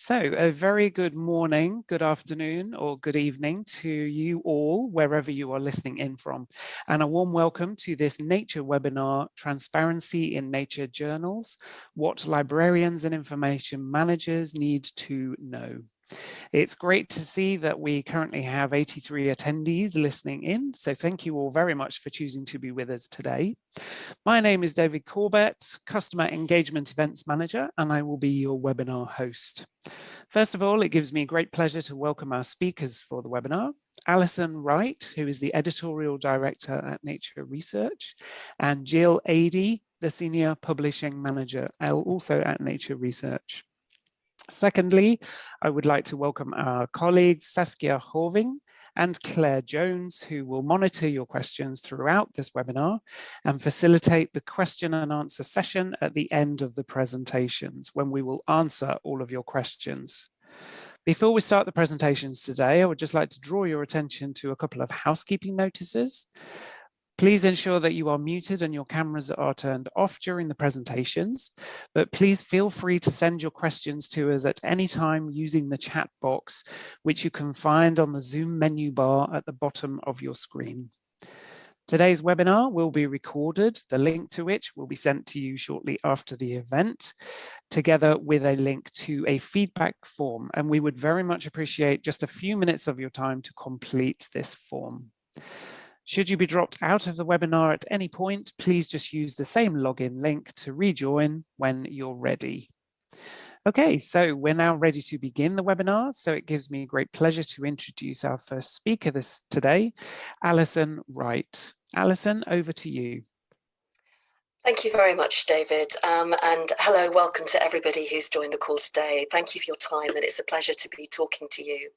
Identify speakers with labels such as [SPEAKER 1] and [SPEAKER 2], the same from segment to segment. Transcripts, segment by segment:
[SPEAKER 1] So a very good morning, good afternoon, or good evening to you all, wherever you are listening in from. And a warm welcome to this Nature webinar, Transparency in Nature Journals, What Librarians and Information Managers Need to Know. It's great to see that we currently have 83 attendees listening in. So thank you all very much for choosing to be with us today. My name is David Corbett, Customer Engagement Events Manager, and I will be your webinar host. First of all, it gives me great pleasure to welcome our speakers for the webinar. Alison Wright, who is the Editorial Director at Nature Research, and Jill Adie, the Senior Publishing Manager, also at Nature Research. Secondly, I would like to welcome our colleagues Saskia Horving and Claire Jones, who will monitor your questions throughout this webinar and facilitate the question and answer session at the end of the presentations, when we will answer all of your questions. Before we start the presentations today, I would just like to draw your attention to a couple of housekeeping notices. Please ensure that you are muted and your cameras are turned off during the presentations, but please feel free to send your questions to us at any time using the chat box, which you can find on the Zoom menu bar at the bottom of your screen. Today's webinar will be recorded, the link to which will be sent to you shortly after the event, together with a link to a feedback form, and we would very much appreciate just a few minutes of your time to complete this form. Should you be dropped out of the webinar at any point, please just use the same login link to rejoin when you're ready. Okay, so we're now ready to begin the webinar. So it gives me great pleasure to introduce our first speaker today, Alison Wright. Alison, over to you.
[SPEAKER 2] Thank you very much, David. And hello, welcome to everybody who's joined the call today. Thank you for your time, and it's a pleasure to be talking to you.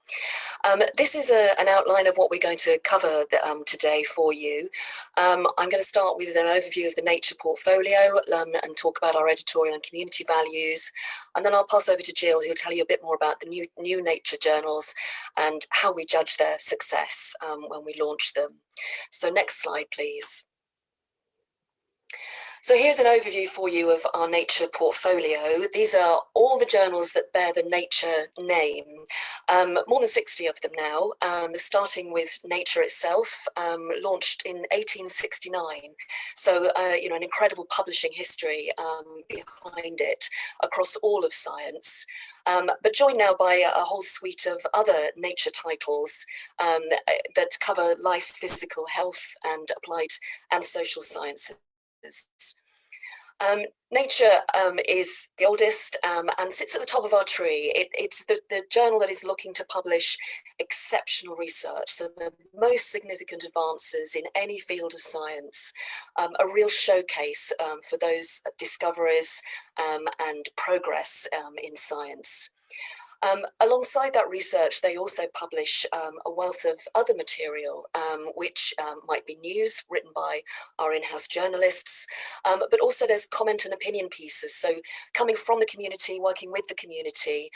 [SPEAKER 2] This is an outline of what we're going to cover today for you. I'm going to start with an overview of the Nature portfolio and talk about our editorial and community values. And then I'll pass over to Jill, who'll tell you a bit more about the new Nature journals and how we judge their success when we launch them. So next slide, please. So here's an overview for you of our Nature portfolio. These are all the journals that bear the Nature name, more than 60 of them now, starting with Nature itself, launched in 1869. So, you know, an incredible publishing history behind it across all of science. But joined now by a whole suite of other Nature titles that cover life, physical health, and applied and social sciences. Nature is the oldest and sits at the top of our tree. It's the journal that is looking to publish exceptional research, so the most significant advances in any field of science, a real showcase for those discoveries and progress in science. Alongside that research, they also publish a wealth of other material, which might be news written by our in-house journalists, but also there's comment and opinion pieces. So coming from the community, working with the community,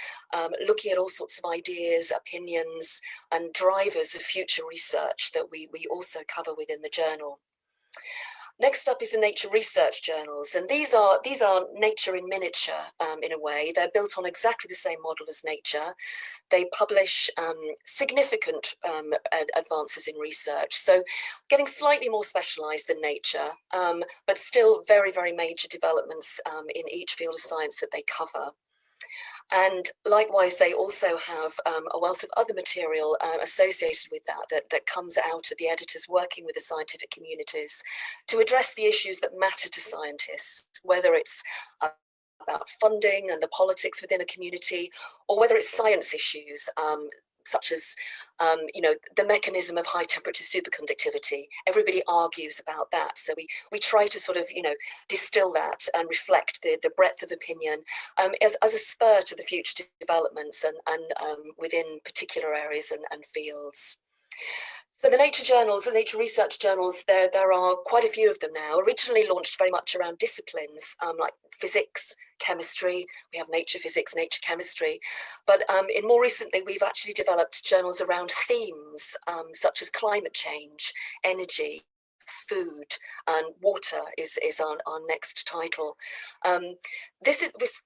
[SPEAKER 2] looking at all sorts of ideas, opinions, and drivers of future research that we also cover within the journal. Next up is the Nature Research journals, and these are Nature in miniature in a way. They're built on exactly the same model as Nature. They publish significant advances in research, so getting slightly more specialised than Nature, but still very, very major developments in each field of science that they cover. And likewise, they also have a wealth of other material associated with that comes out of the editors working with the scientific communities to address the issues that matter to scientists, whether it's about funding and the politics within a community, or whether it's science issues, such as, you know, the mechanism of high temperature superconductivity. Everybody argues about that. So we try to sort of, you know, distill that and reflect the breadth of opinion as a spur to the future developments and within particular areas and fields. So the Nature journals, the Nature Research journals, there are quite a few of them now, originally launched very much around disciplines like physics, chemistry. We have Nature Physics, Nature Chemistry. But in more recently, we've actually developed journals around themes such as climate change, energy, food, and water is our next title.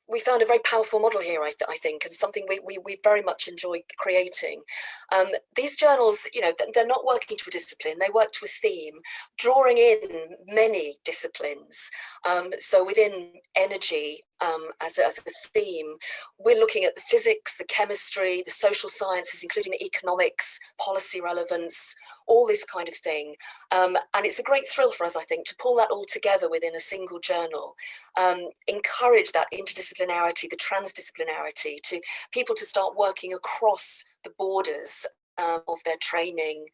[SPEAKER 2] We found a very powerful model here, I think, and something we very much enjoy creating. These journals, you know, they're not working to a discipline, they work to a theme, drawing in many disciplines. So within energy, as a theme, we're looking at the physics, the chemistry, the social sciences, including economics, policy relevance, all this kind of thing. And it's a great thrill for us, I think, to pull that all together within a single journal, encourage that interdisciplinarity, the transdisciplinarity, to people to start working across the borders of their training,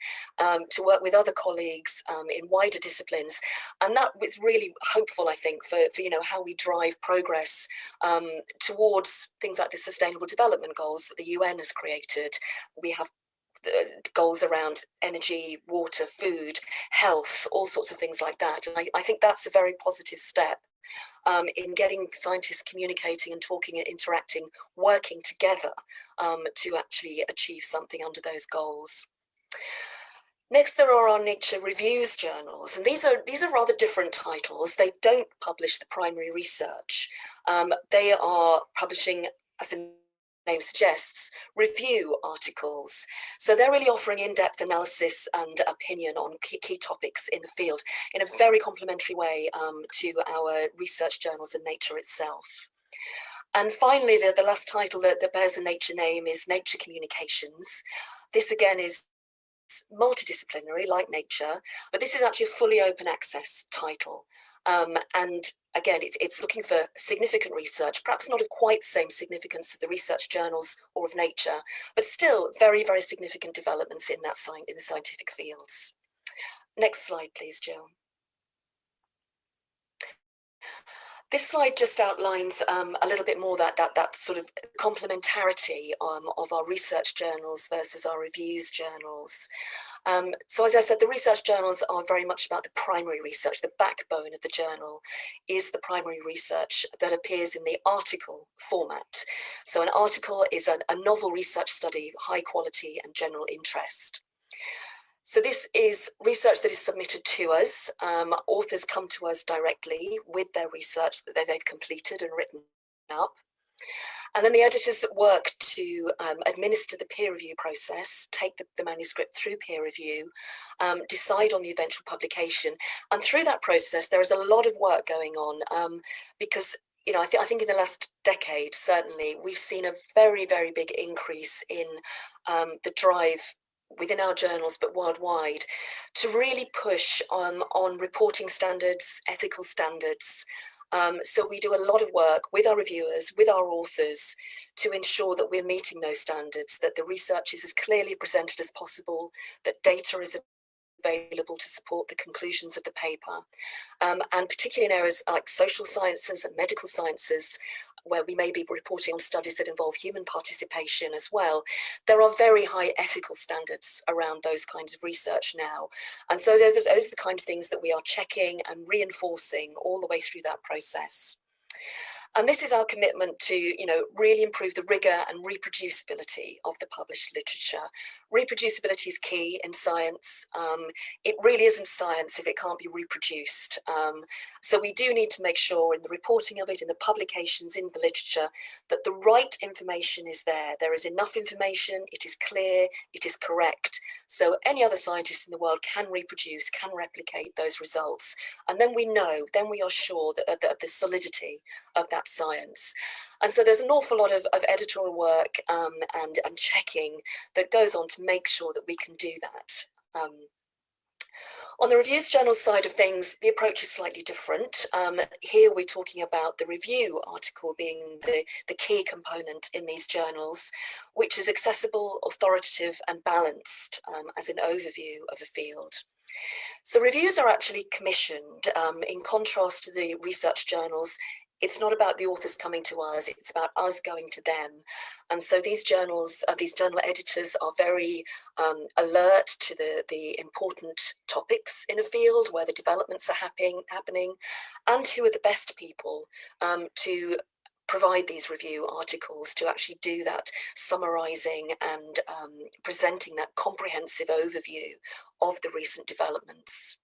[SPEAKER 2] to work with other colleagues in wider disciplines. And that was really hopeful, I think, for you know, how we drive progress towards things like the Sustainable Development Goals that the UN has created. We have goals around energy, water, food, health, all sorts of things like that. And I think that's a very positive step in getting scientists communicating and talking and interacting, working together to actually achieve something under those goals. Next, there are our nature reviews journals, and these are rather different titles. They don't publish the primary research. They are publishing, as the name suggests, review articles. So they're really offering in-depth analysis and opinion on key topics in the field in a very complementary way to our research journals and Nature itself. And finally, the last title that bears the Nature name is Nature Communications. This again is multidisciplinary, like Nature, but this is actually a fully open access title. And again, it's looking for significant research, perhaps not of quite the same significance of the research journals or of Nature, but still very, very significant developments in the scientific fields. Next slide, please, Jill. This slide just outlines a little bit more that sort of complementarity of our research journals versus our reviews journals. So as I said, the research journals are very much about the primary research. The backbone of the journal is the primary research that appears in the article format. So an article is a novel research study, high quality and general interest. So this is research that is submitted to us. Authors come to us directly with their research that they've completed and written up. And then the editors work to administer the peer review process, take the manuscript through peer review, decide on the eventual publication. And through that process, there is a lot of work going on because, you know, I think in the last decade, certainly, we've seen a very, very big increase in the drive within our journals, but worldwide, to really push on reporting standards, ethical standards. So we do a lot of work with our reviewers, with our authors, to ensure that we're meeting those standards, that the research is as clearly presented as possible, that data is available to support the conclusions of the paper. And particularly in areas like social sciences and medical sciences, where we may be reporting on studies that involve human participation as well, there are very high ethical standards around those kinds of research now. And so those are the kind of things that we are checking and reinforcing all the way through that process. And this is our commitment to, you know, really improve the rigor and reproducibility of the published literature. Reproducibility is key in science. It really isn't science if it can't be reproduced. So we do need to make sure in the reporting of it, in the publications, in the literature, that the right information is there. There is enough information, it is clear, it is correct. So any other scientist in the world can reproduce, can replicate those results. And then we know, then we are sure that the solidity of that science. And so there's an awful lot of editorial work and checking that goes on to make sure that we can do that. On the reviews journal side of things, the approach is slightly different. Here we're talking about the review article being the key component in these journals, which is accessible, authoritative and balanced as an overview of the field. So reviews are actually commissioned. In contrast to the research journals, it's not about the authors coming to us, it's about us going to them. And so these journal editors are very alert to the important topics in a field where the developments are happening, and who are the best people to provide these review articles, to actually do that summarizing and presenting that comprehensive overview of the recent developments.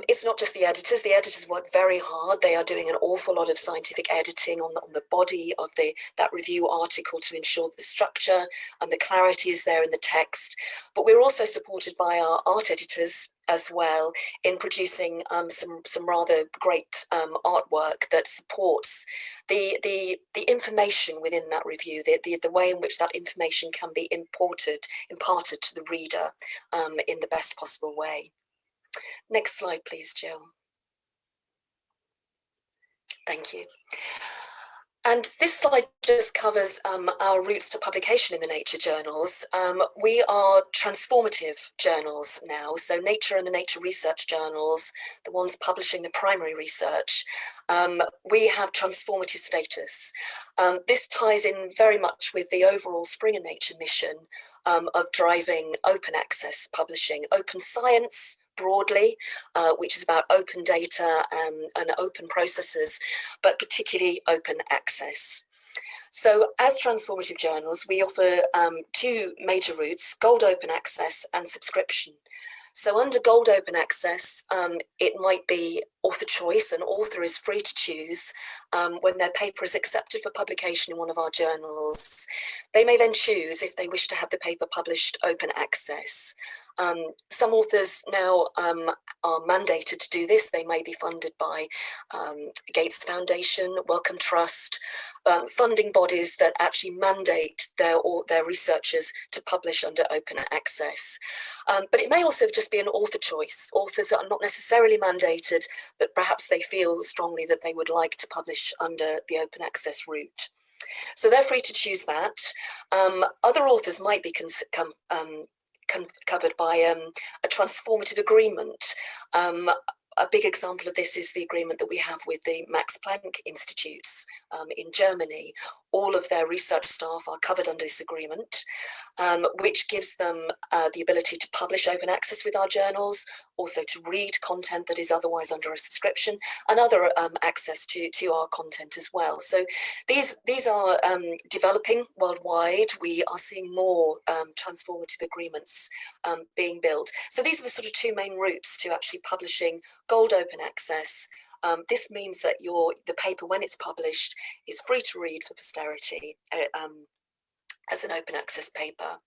[SPEAKER 2] It's not just the editors. The editors work very hard. They are doing an awful lot of scientific editing on the body of that review article to ensure that the structure and the clarity is there in the text. But we're also supported by our art editors as well in producing some rather great artwork that supports the information within that review, the way in which that information can be imparted to the reader in the best possible way. Next slide, please, Jill. Thank you. And this slide just covers our routes to publication in the Nature journals. We are transformative journals now, so Nature and the Nature Research journals, the ones publishing the primary research, we have transformative status. This ties in very much with the overall Springer Nature mission of driving open access publishing, open science broadly, which is about open data and open processes, but particularly open access. So as transformative journals, we offer two major routes: Gold Open Access and subscription. So under Gold Open Access, it might be author choice. An author is free to choose when their paper is accepted for publication in one of our journals. They may then choose if they wish to have the paper published open access. Some authors now are mandated to do this. They may be funded by Gates Foundation, Wellcome Trust, funding bodies that actually mandate their researchers to publish under open access. But it may also just be an author choice. Authors that are not necessarily mandated, but perhaps they feel strongly that they would like to publish under the open access route. So they're free to choose that. Other authors might be covered by a transformative agreement. A big example of this is the agreement that we have with the Max Planck Institutes in Germany. All of their research staff are covered under this agreement, which gives them the ability to publish open access with our journals, also to read content that is otherwise under a subscription, and other access to our content as well. So these are developing worldwide. We are seeing more transformative agreements being built. So these are the sort of two main routes to actually publishing Gold Open Access. This means that the paper, when it's published, is free to read for posterity as an open access paper.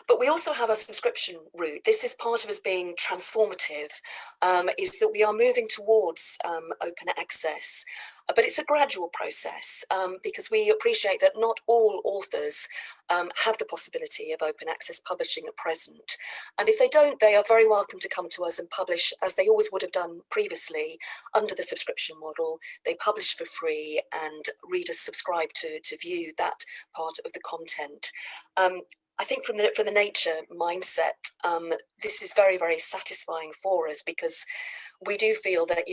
[SPEAKER 2] But we also have a subscription route. This is part of us being transformative, is that we are moving towards open access. But it's a gradual process because we appreciate that not all authors have the possibility of open access publishing at present. And if they don't, they are very welcome to come to us and publish as they always would have done previously under the subscription model. They publish for free and readers subscribe to view that part of the content. I think from the Nature mindset, this is very, very satisfying for us because we do feel that,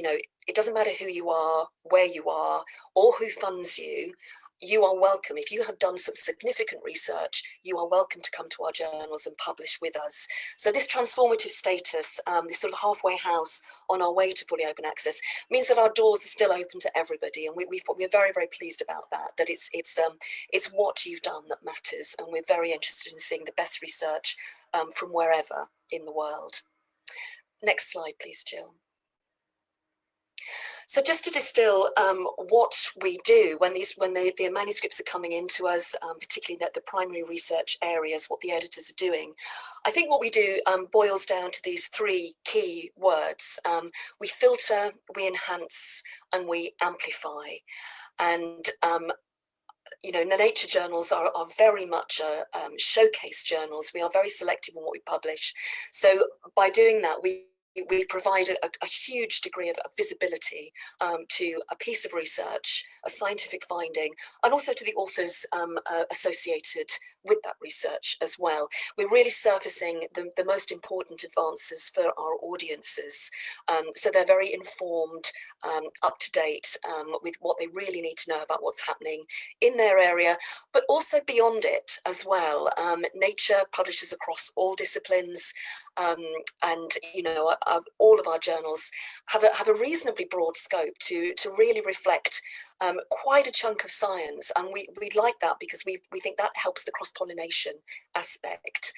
[SPEAKER 2] it doesn't matter who you are, where you are, or who funds you. You are welcome. If you have done some significant research, you are welcome to come to our journals and publish with us. So this transformative status, this sort of halfway house on our way to fully open access, means that our doors are still open to everybody, and we're very, very pleased about that. That it's what you've done that matters, and we're very interested in seeing the best research from wherever in the world. Next slide, please, Jill. So just to distill what we do when the manuscripts are coming into us, particularly the primary research areas, what the editors are doing, I think what we do boils down to these three key words. We filter, we enhance, and we amplify. And the Nature journals are very much showcase journals. We are very selective on what we publish. So by doing that, we provide a huge degree of visibility to a piece of research, a scientific finding, and also to the authors associated with that research as well. We're really surfacing the most important advances for our audiences. So they're very informed, up to date with what they really need to know about what's happening in their area, but also beyond it as well. Nature publishes across all disciplines, and all of our journals have a reasonably broad scope to really reflect quite a chunk of science, and we like that because we think that helps the cross-pollination aspect.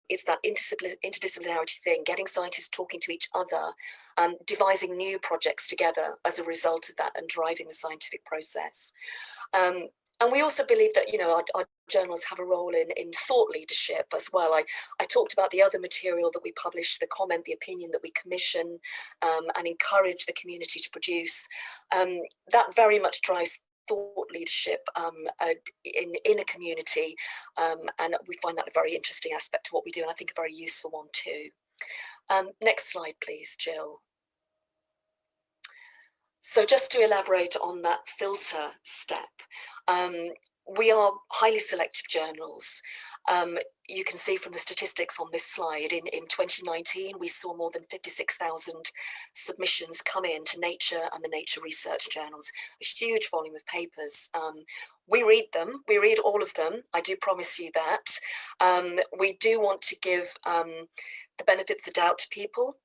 [SPEAKER 2] it's that interdisciplinarity thing, getting scientists talking to each other and devising new projects together as a result of that and driving the scientific process. And we also believe that, you know, our journals have a role in thought leadership as well. I talked about the other material that we publish, the comment, the opinion that we commission, and encourage the community to produce. That very much drives thought leadership in a community, and we find that a very interesting aspect of what we do, and I think a very useful one too. Next slide, please, Jill. So just to elaborate on that filter step, we are highly selective journals. You can see from the statistics on this slide, in 2019, we saw more than 56,000 submissions come in to Nature and the Nature research journals, a huge volume of papers. We read them, we read all of them, I do promise you that. We do want to give the benefit of the doubt to people.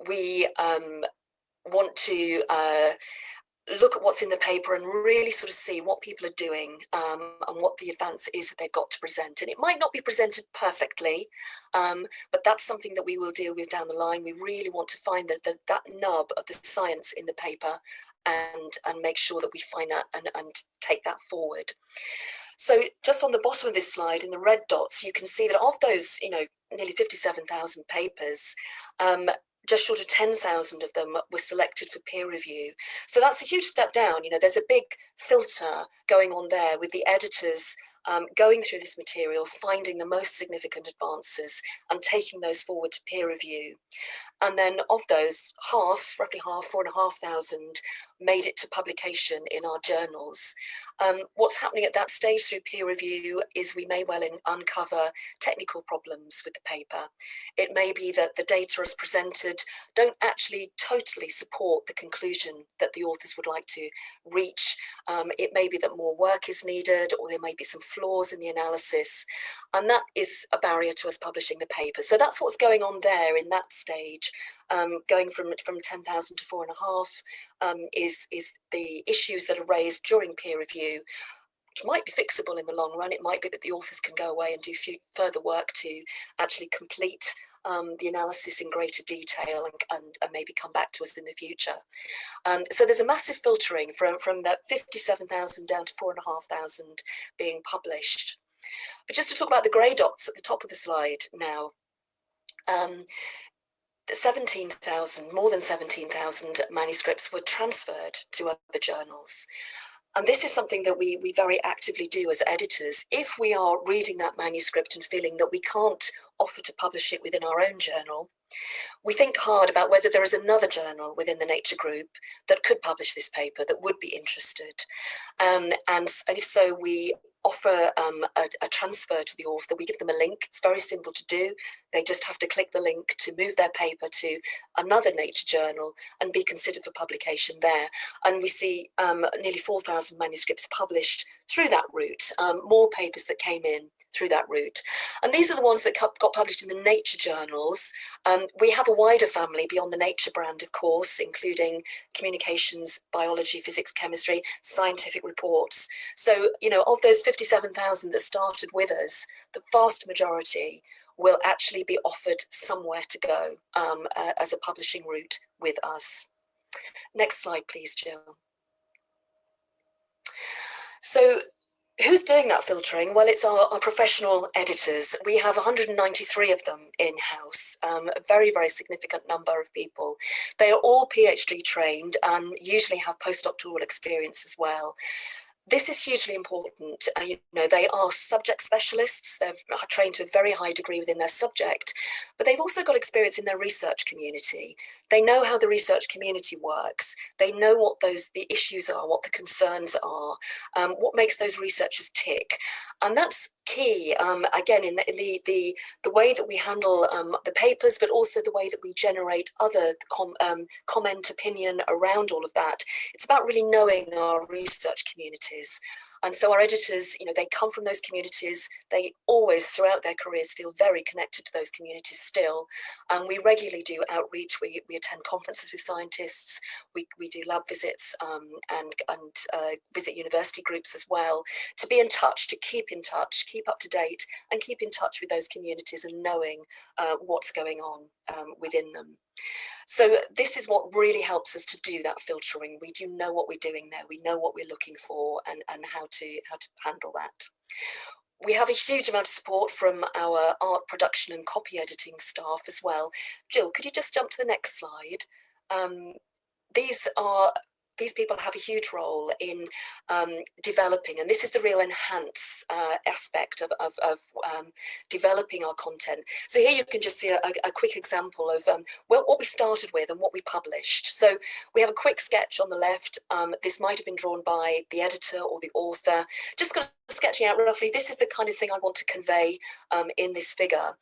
[SPEAKER 2] We want to look at what's in the paper and really sort of see what people are doing, and what the advance is that they've got to present. And it might not be presented perfectly, but that's something that we will deal with down the line. We really want to find that nub of the science in the paper and make sure that we find that and take that forward. So just on the bottom of this slide in the red dots, you can see that of those, you know, nearly 57,000 papers, just short of 10,000 of them were selected for peer review. So that's a huge step down. You know, there's a big filter going on there with the editors going through this material, finding the most significant advances and taking those forward to peer review. And then of those, roughly half, 4,500 made it to publication in our journals. What's happening at that stage through peer review is we may well uncover technical problems with the paper. It may be that the data as presented don't actually totally support the conclusion that the authors would like to reach. It may be that more work is needed, or there may be some flaws in the analysis, and that is a barrier to us publishing the paper. So that's what's going on there in that stage. Going from 10,000 to 4.5 is the issues that are raised during peer review, which might be fixable in the long run. It might be that the authors can go away and do further work to actually complete the analysis in greater detail and maybe come back to us in the future. So there's a massive filtering from that 57,000 down to 4,500 being published. But just to talk about the grey dots at the top of the slide now, 17,000, more than 17,000 manuscripts were transferred to other journals. And this is something that we very actively do as editors. If we are reading that manuscript and feeling that we can't offer to publish it within our own journal, we think hard about whether there is another journal within the Nature group that could publish this paper that would be interested. And if so, we offer a transfer to the author. We give them a link. It's very simple to do. They just have to click the link to move their paper to another Nature journal and be considered for publication there. And we see nearly 4,000 manuscripts published through that route, more papers that came in through that route. And these are the ones that got published in the Nature journals. We have a wider family beyond the Nature brand, of course, including communications, biology, physics, chemistry, scientific reports. So, you know, of those 57,000 that started with us, the vast majority will actually be offered somewhere to go as a publishing route with us. Next slide, please, Jill. So who's doing that filtering? Well, it's our professional editors. We have 193 of them in-house, a very, very significant number of people. They are all PhD trained and usually have postdoctoral experience as well. This is hugely important. You know, they are subject specialists. They're trained to a very high degree within their subject, but they've also got experience in their research community. They know how the research community works. They know what the issues are, what the concerns are, what makes those researchers tick. And that's key, again, in the way that we handle the papers, but also the way that we generate other comment, opinion around all of that. It's about really knowing our research communities. And so our editors, you know, they come from those communities. They always, throughout their careers, feel very connected to those communities still. And we regularly do outreach. We attend conferences with scientists. We do lab visits and visit university groups as well, to be in touch, to keep in touch, keep up to date, and keep in touch with those communities and knowing what's going on within them. So this is what really helps us to do that filtering. We do know what we're doing there. We know what we're looking for and how to handle that. We have a huge amount of support from our art production and copy editing staff as well. Jill, could you just jump to the next slide? These people have a huge role in developing, and this is the real enhance aspect of developing our content. So here you can just see a quick example of well, what we started with and what we published. So we have a quick sketch on the left. This might have been drawn by the editor or the author. Just kind of sketching out roughly, this is the kind of thing I want to convey in this figure.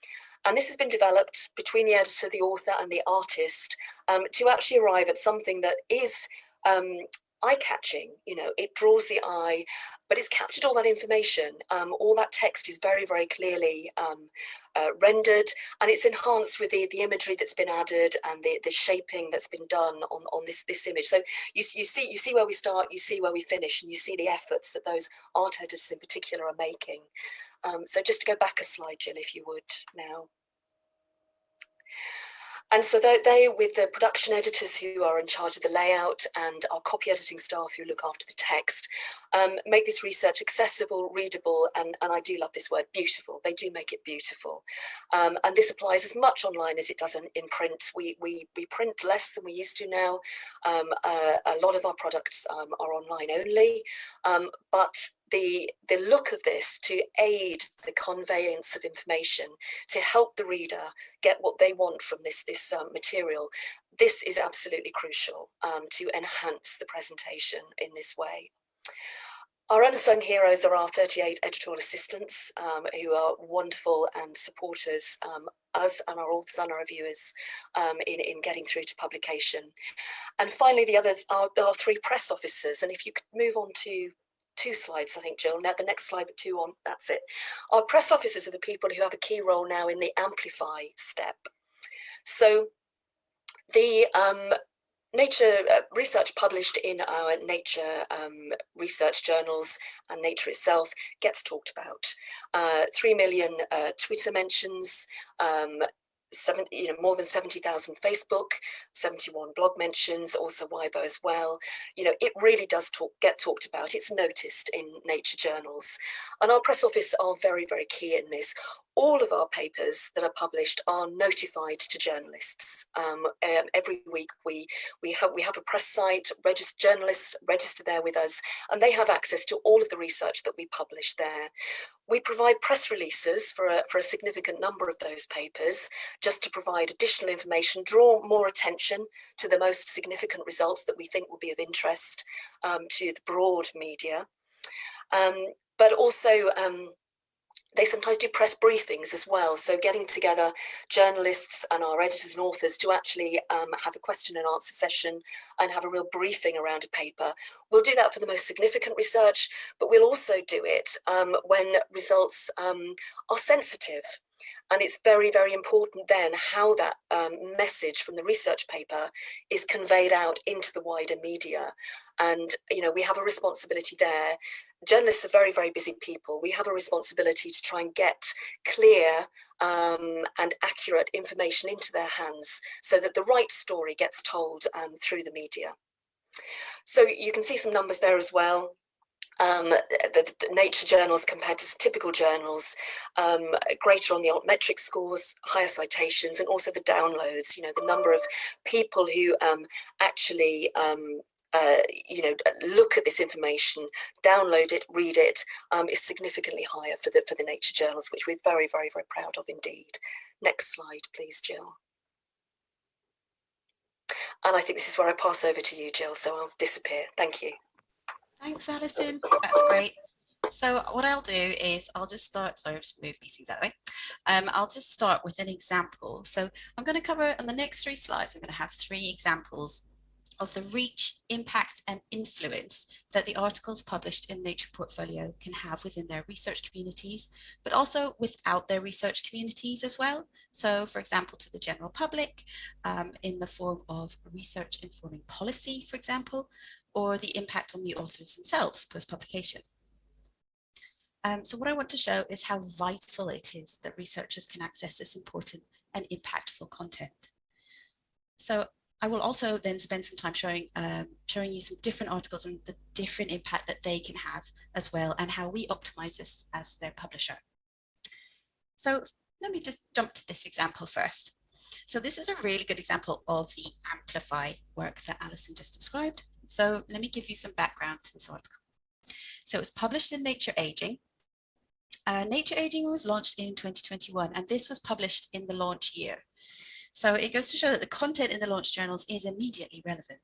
[SPEAKER 2] And this has been developed between the editor, the author, and the artist to actually arrive at something that is eye-catching. You know, it draws the eye, but it's captured all that information. All that text is very, very clearly rendered, and it's enhanced with the imagery that's been added and the shaping that's been done on this image. So you see where we start, you see where we finish, and you see the efforts that those art editors in particular are making. So just to go back a slide, Jill, if you would now. And so they, with the production editors who are in charge of the layout and our copy editing staff who look after the text, make this research accessible, readable, and I do love this word, beautiful. They do make it beautiful. And this applies as much online as it does in print. We print less than we used to now. A lot of our products are online only, but the look of this to aid the conveyance of information, to help the reader get what they want from this material, this is absolutely crucial to enhance the presentation in this way. Our unsung heroes are our 38 editorial assistants who are wonderful and support us and our authors and our reviewers in getting through to publication. And finally, the others are our 3 press officers. And if you could move on to 2 slides, I think, Jill. Now the next slide with 2 on, that's it. Our press officers are the people who have a key role now in the amplify step. So the Nature research published in our Nature research journals and Nature itself gets talked about. 3 million Twitter mentions, more than 70,000 Facebook, 71 blog mentions, also Weibo as well. You know, it really does get talked about. It's noticed in Nature journals. And our press office are very, very key in this. All of our papers that are published are notified to journalists. Every week we have a press site, journalists register there with us, and they have access to all of the research that we publish there. We provide press releases for a significant number of those papers, just to provide additional information, draw more attention to the most significant results that we think will be of interest to the broad media. But also, they sometimes do press briefings as well. So getting together journalists and our editors and authors to actually have a question and answer session and have a real briefing around a paper. We'll do that for the most significant research, but we'll also do it when results are sensitive. And it's very, very important then how that message from the research paper is conveyed out into the wider media. And, you know, we have a responsibility there. Journalists are very, very busy people. We have a responsibility to try and get clear and accurate information into their hands so that the right story gets told through the media. So you can see some numbers there as well. The Nature journals compared to typical journals, greater on the altmetric scores, higher citations, and also the downloads. You know, the number of people who actually look at this information, download it, read it, is significantly higher for the Nature journals, which we're very, very, very proud of indeed. Next slide, please, Jill. And I think this is where I pass over to you, Jill, so I'll disappear. Thank you.
[SPEAKER 3] Thanks, Alison. That's great. So what I'll do is I'll just start, sorry, I'll just move these things out of the way. I'll just start with an example. So I'm going to cover on the next 3 slides, I'm going to have 3 examples of the reach, impact, and influence that the articles published in Nature Portfolio can have within their research communities, but also without their research communities as well. So, for example, to the general public, in the form of research informing policy, for example, or the impact on the authors themselves post-publication. So what I want to show is how vital it is that researchers can access this important and impactful content. So I will also then spend some time showing you some different articles and the different impact that they can have as well, and how we optimize this as their publisher. So let me just jump to this example first. So this is a really good example of the Amplify work that Alison just described. So let me give you some background to this article. So it was published in Nature Aging. Nature Aging was launched in 2021, and this was published in the launch year. So it goes to show that the content in the launch journals is immediately relevant.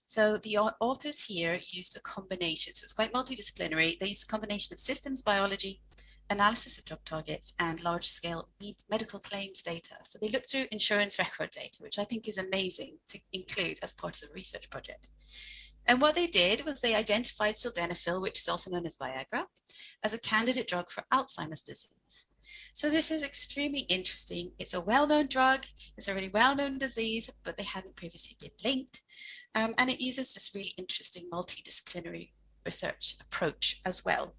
[SPEAKER 3] So the authors here used a combination, so it's quite multidisciplinary. They used a combination of systems biology, analysis of drug targets, and large-scale medical claims data. So they looked through insurance record data, which I think is amazing to include as part of the research project. And what they did was they identified sildenafil, which is also known as Viagra, as a candidate drug for Alzheimer's disease. So this is extremely interesting. It's a well-known drug, it's a really well-known disease, but they hadn't previously been linked. And it uses this really interesting multidisciplinary research approach as well.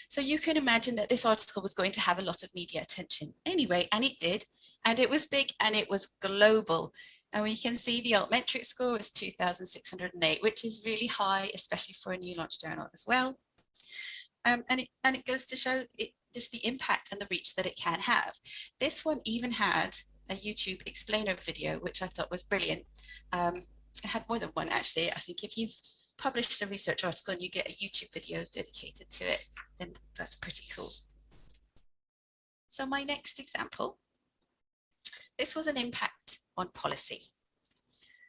[SPEAKER 3] So you can imagine that this article was going to have a lot of media attention anyway, and it did, and it was big and it was global. And we can see the altmetric score is 2,608, which is really high, especially for a new launch journal as well. And it goes to show just the impact and the reach that it can have. This one even had a YouTube explainer video, which I thought was brilliant. It had more than one, actually. I think if you've published a research article and you get a YouTube video dedicated to it, then that's pretty cool. So my next example, this was an impact on policy.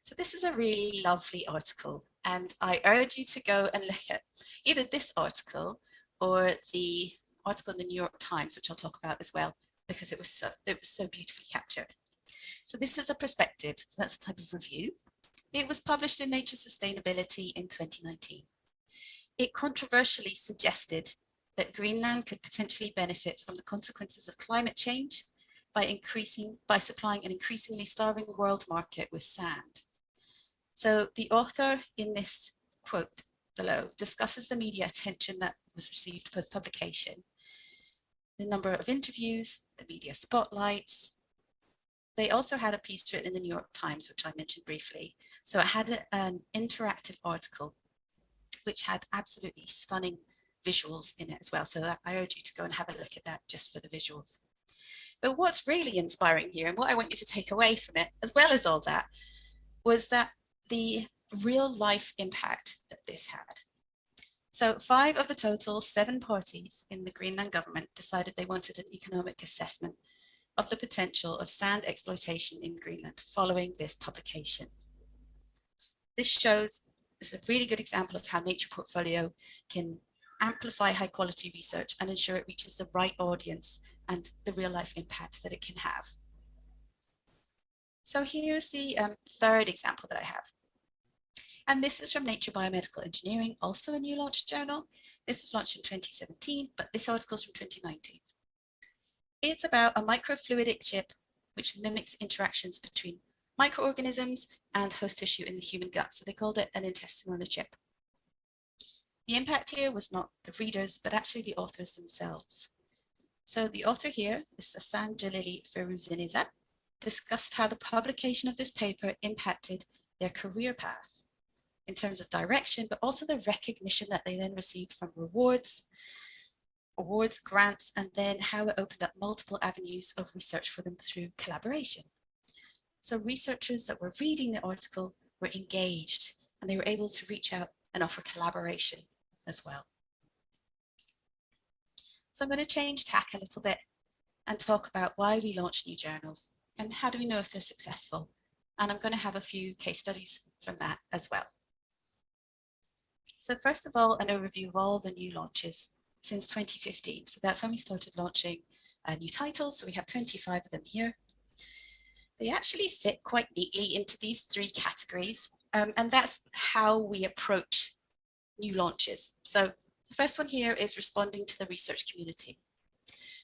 [SPEAKER 3] So this is a really lovely article, and I urge you to go and look at either this article or the article in the New York Times, which I'll talk about as well, because it was so beautifully captured. So this is a perspective, so that's a type of review. It was published in Nature Sustainability in 2019. It controversially suggested that Greenland could potentially benefit from the consequences of climate change by supplying an increasingly starving world market with sand. So the author in this quote below discusses the media attention that was received post-publication, the number of interviews, the media spotlights. They also had a piece written in the New York Times, which I mentioned briefly. So it had an interactive article, which had absolutely stunning visuals in it as well. So I urge you to go and have a look at that just for the visuals. But what's really inspiring here, and what I want you to take away from it, as well as all that, was that the real life impact that this had. So 5 of the total 7 parties in the Greenland government decided they wanted an economic assessment of the potential of sand exploitation in Greenland following this publication. This is a really good example of how Nature Portfolio can amplify high quality research and ensure it reaches the right audience and the real life impact that it can have. So here's the third example that I have. And this is from Nature Biomedical Engineering, also a new launch journal. This was launched in 2017, but this article is from 2019. It's about a microfluidic chip which mimics interactions between microorganisms and host tissue in the human gut. So they called it an intestine on a chip. The impact here was not the readers, but actually the authors themselves. So the author here is Sasan Jalili Feruzinizad, discussed how the publication of this paper impacted their career path in terms of direction, but also the recognition that they then received from awards, grants, and then how it opened up multiple avenues of research for them through collaboration. So researchers that were reading the article were engaged, and they were able to reach out and offer collaboration as well. So I'm going to change tack a little bit and talk about why we launch new journals and how do we know if they're successful. And I'm going to have a few case studies from that as well. So first of all, an overview of all the new launches since 2015. So that's when we started launching new titles. So we have 25 of them here. they actually fit quite neatly into these three categories. And that's how we approach new launches. So the first one here is responding to the research community.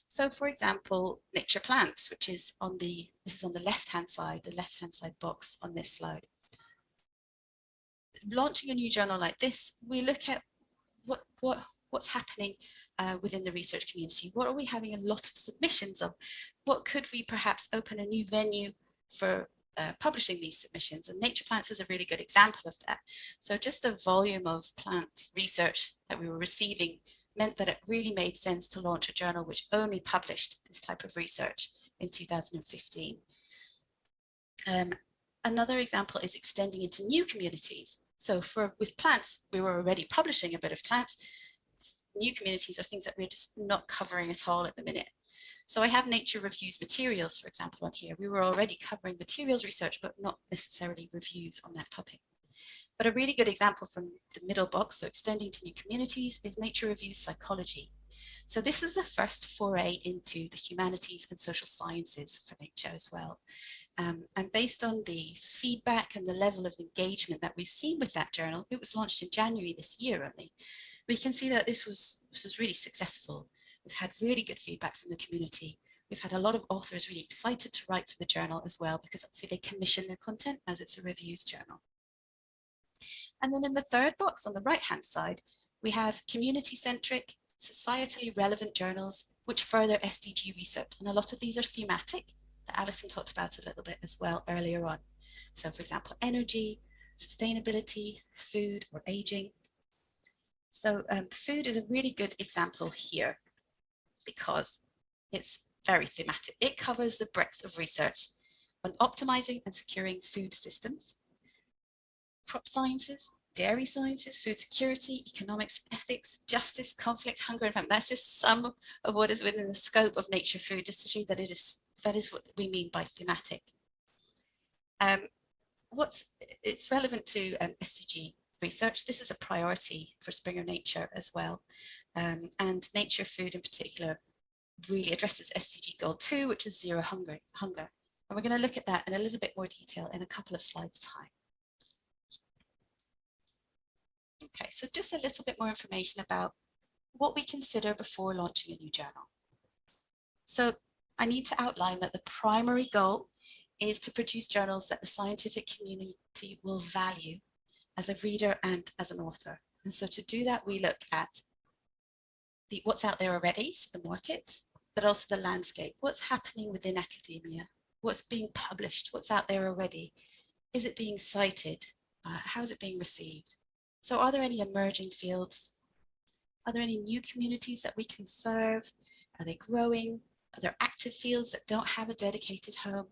[SPEAKER 3] So for example, Nature Plants, which is on the, this is on the left-hand side box on this slide. Launching a new journal like this, we look at what's happening within the research community. What are we having a lot of submissions of? What could we perhaps open a new venue for publishing these submissions? And Nature Plants is a really good example of that. So just the volume of plant research that we were receiving meant that it really made sense to launch a journal which only published this type of research in 2015. Another example is extending into new communities. So with plants, we were already publishing a bit of plants. New communities are things that we're just not covering at all at the minute. So I have Nature Reviews materials, for example, on here. We were already covering materials research, but not necessarily reviews on that topic. But a really good example from the middle box, so extending to new communities, is Nature Reviews Psychology. So this is the first foray into the humanities and social sciences for Nature as well. And based on the feedback and the level of engagement that we've seen with that journal, it was launched in January this year only. We can see that this was really successful. We've had really good feedback from the community. We've had a lot of authors really excited to write for the journal as well, because obviously they commission their content as it's a reviews journal. And then in the third box on the right-hand side, we have community-centric, societally relevant journals which further SDG research. And a lot of these are thematic that Alison talked about a little bit as well earlier on. So for example, energy, sustainability, food, or aging. So food is a really good example here because it's very thematic. It covers the breadth of research on optimizing and securing food systems, crop sciences, dairy sciences, food security, economics, ethics, justice, conflict, hunger, and famine. That's just some of what is within the scope of Nature Food, just to show that that is what we mean by thematic. It's relevant to SDG research. This is a priority for Springer Nature as well. And Nature Food in particular really addresses SDG Goal 2, which is zero hunger. And we're going to look at that in a little bit more detail in a couple of slides' time. Okay, so just a little bit more information about what we consider before launching a new journal. So I need to outline that the primary goal is to produce journals that the scientific community will value as a reader and as an author. And so to do that, we look at what's out there already, so the market, but also the landscape. What's happening within academia? What's being published? What's out there already? Is it being cited? How is it being received? So are there any emerging fields? Are there any new communities that we can serve? Are they growing? Are there active fields that don't have a dedicated home?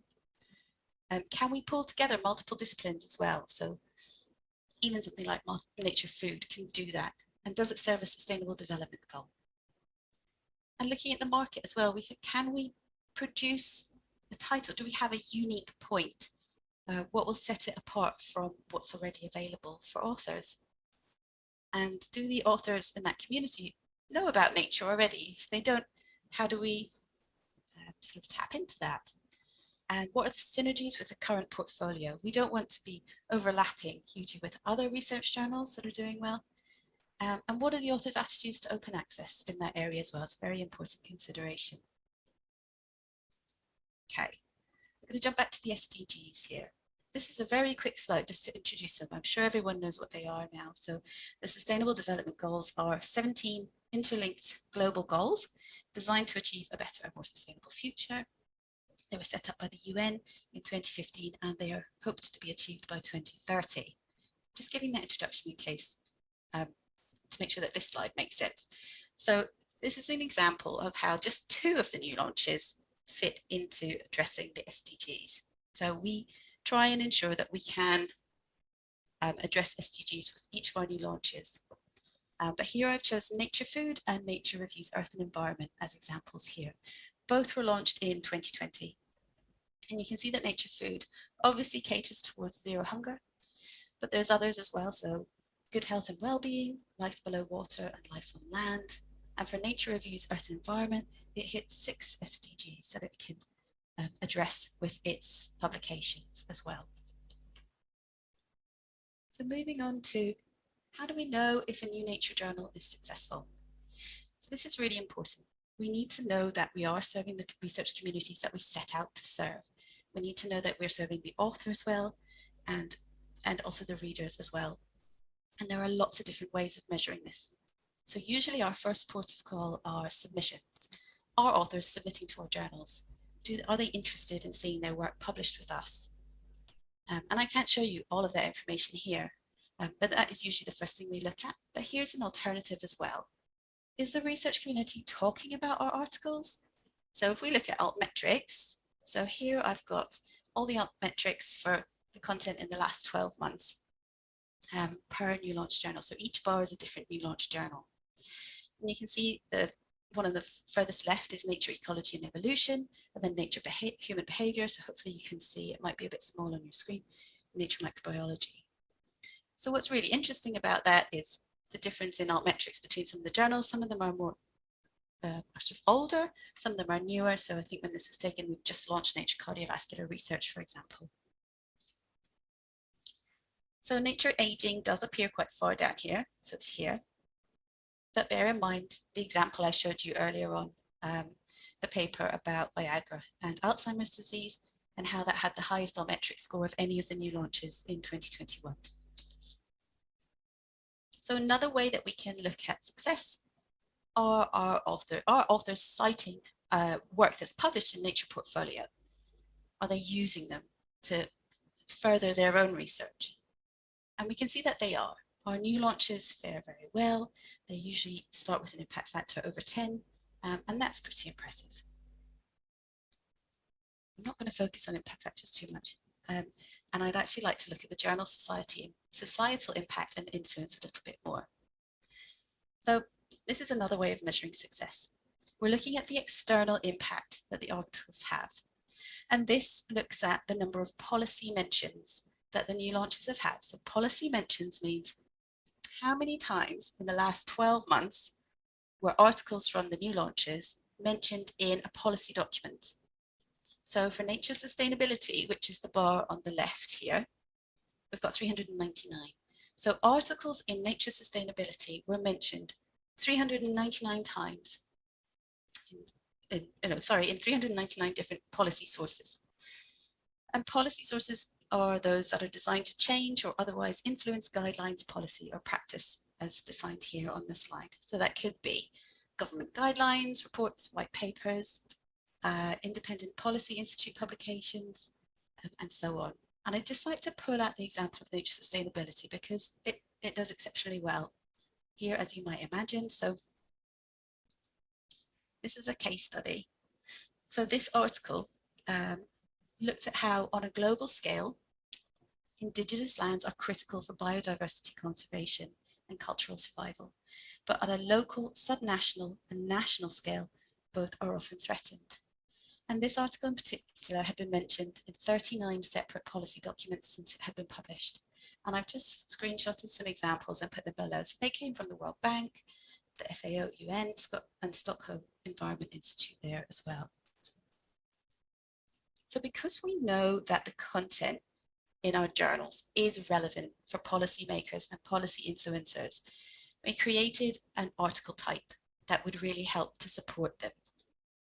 [SPEAKER 3] Can we pull together multiple disciplines as well? So even something like Nature Food can do that. And does it serve a sustainable development goal? And looking at the market as well, we think, can we produce a title? Do we have a unique point? What will set it apart from what's already available for authors? And do the authors in that community know about Nature already? If they don't, how do we sort of tap into that? And what are the synergies with the current portfolio? We don't want to be overlapping hugely with other research journals that are doing well. And what are the authors' attitudes to open access in that area as well? It's a very important consideration. Okay, I'm going to jump back to the SDGs here. This is a very quick slide just to introduce them. I'm sure everyone knows what they are now. So the Sustainable Development Goals are 17 interlinked global goals designed to achieve a better and more sustainable future. They were set up by the UN in 2015 and they are hoped to be achieved by 2030. Just giving that introduction in case to make sure that this slide makes sense. So this is an example of how just 2 of the new launches fit into addressing the SDGs. So we try and ensure that we can address SDGs with each of our new launches. But here I've chosen Nature Food and Nature Reviews Earth and Environment as examples here. Both were launched in 2020. And you can see that Nature Food obviously caters towards zero hunger, but there's others as well. So good health and well-being, life below water and life on land. And for Nature Reviews Earth and Environment, it hits 6 SDGs so that it can address with its publications as well. So moving on to how do we know if a new Nature journal is successful? So this is really important. We need to know that we are serving the research communities that we set out to serve. We need to know that we're serving the authors well and also the readers as well. And there are lots of different ways of measuring this. So usually our first port of call are submissions. Are authors submitting to our journals? Are they interested in seeing their work published with us? And I can't show you all of that information here, but that is usually the first thing we look at. But here's an alternative as well. Is the research community talking about our articles? So if we look at altmetrics, so here I've got all the altmetrics for the content in the last 12 months per new launch journal. So each bar is a different new launch journal. And you can see one of the furthest left is Nature, Ecology and Evolution, and then Nature, Human Behavior. So hopefully you can see, it might be a bit small on your screen, Nature Microbiology. So what's really interesting about that is the difference in altmetrics between some of the journals. Some of them are more sort of older, some of them are newer. So I think when this was taken, we've just launched Nature Cardiovascular Research, for example. So Nature Aging does appear quite far down here. So it's here. But bear in mind the example I showed you earlier on, the paper about Viagra and Alzheimer's disease and how that had the highest altmetric score of any of the new launches in 2021. So another way that we can look at success are our authors citing work that's published in Nature Portfolio. Are they using them to further their own research? And we can see that they are. Our new launches fare very well. They usually start with an impact factor over 10, and that's pretty impressive. I'm not going to focus on impact factors too much. And I'd actually like to look at the journal societal impact and influence a little bit more. So this is another way of measuring success. We're looking at the external impact that the articles have. And this looks at the number of policy mentions that the new launches have had. So policy mentions means how many times in the last 12 months were articles from the new launches mentioned in a policy document. So for Nature Sustainability, which is the bar on the left here, we've got 399. So articles in Nature Sustainability were mentioned 399 times in 399 different policy sources. And policy sources are those that are designed to change or otherwise influence guidelines, policy, or practice as defined here on the slide. So that could be government guidelines, reports, white papers, independent policy institute publications, and so on. And I'd just like to pull out the example of Nature Sustainability because it does exceptionally well here, as you might imagine. So this is a case study. So this article looked at how, on a global scale, Indigenous lands are critical for biodiversity conservation and cultural survival, but at a local, subnational and national scale, both are often threatened. And this article in particular had been mentioned in 39 separate policy documents since it had been published. And I've just screenshotted some examples and put them below. So they came from the World Bank, the FAO, UN, and Stockholm Environment Institute there as well. So because we know that the content in our journals is relevant for policymakers and policy influencers, we created an article type that would really help to support them.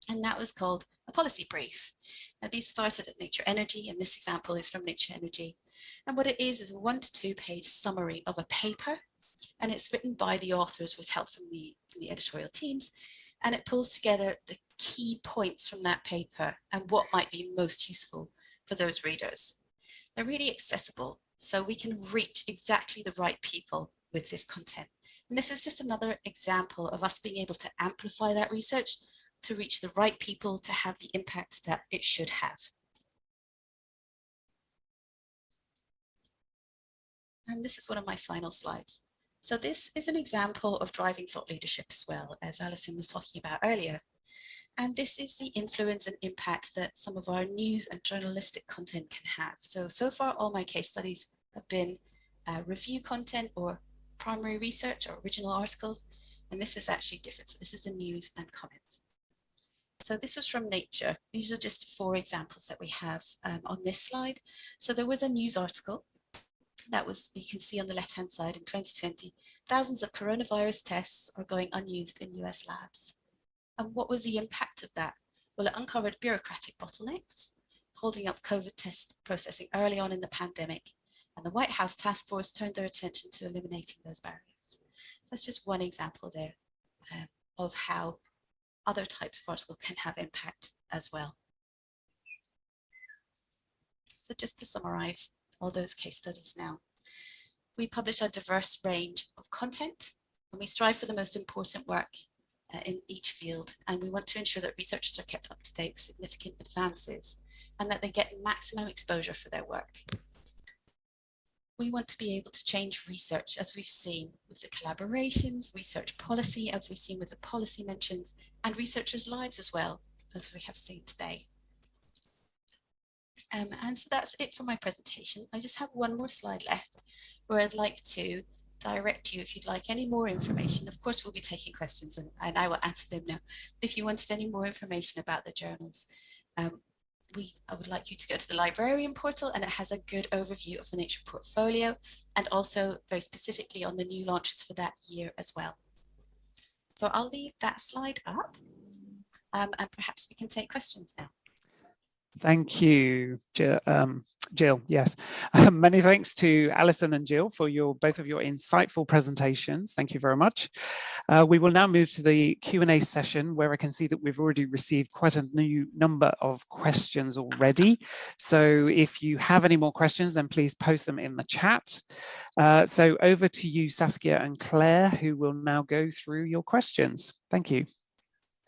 [SPEAKER 3] And that was called a policy brief. Now these started at Nature Energy, and this example is from Nature Energy. And what it is a 1 to 2 page summary of a paper, and it's written by the authors with help from the editorial teams, and it pulls together the key points from that paper and what might be most useful for those readers. They're really accessible, so we can reach exactly the right people with this content. And this is just another example of us being able to amplify that research to reach the right people to have the impact that it should have. And this is one of my final slides. So this is an example of driving thought leadership as well, as Alison was talking about earlier. And this is the influence and impact that some of our news and journalistic content can have. So far, all my case studies have been review content or primary research or original articles. And this is actually different. So this is the news and comments. So this was from Nature. These are just 4 examples that we have on this slide. So there was a news article that was, you can see on the left-hand side, in 2020, thousands of coronavirus tests are going unused in US labs. And what was the impact of that? Well, it uncovered bureaucratic bottlenecks, holding up COVID test processing early on in the pandemic. And the White House task force turned their attention to eliminating those barriers. That's just one example there of how other types of articles can have impact as well. So just to summarize all those case studies now, we publish a diverse range of content, and we strive for the most important work in each field, and we want to ensure that researchers are kept up to date with significant advances and that they get maximum exposure for their work. We want to be able to change research, as we've seen with the collaborations, research policy, as we've seen with the policy mentions, and researchers' lives as well, as we have seen today. And so that's it for my presentation. I just have one more slide left where I'd like to direct you if you'd like any more information. Of course, we'll be taking questions and I will answer them now. But if you wanted any more information about the journals, I would like you to go to the Librarian portal, and it has a good overview of the Nature portfolio and also very specifically on the new launches for that year as well. So I'll leave that slide up and perhaps we can take questions now.
[SPEAKER 1] Thank you, Jill. Yes, many thanks to Alison and Jill for both of your insightful presentations. Thank you very much. We will now move to the Q&A session, where I can see that we've already received quite a new number of questions already. So if you have any more questions, then please post them in the chat. So over to you, Saskia and Claire, who will now go through your questions. Thank you.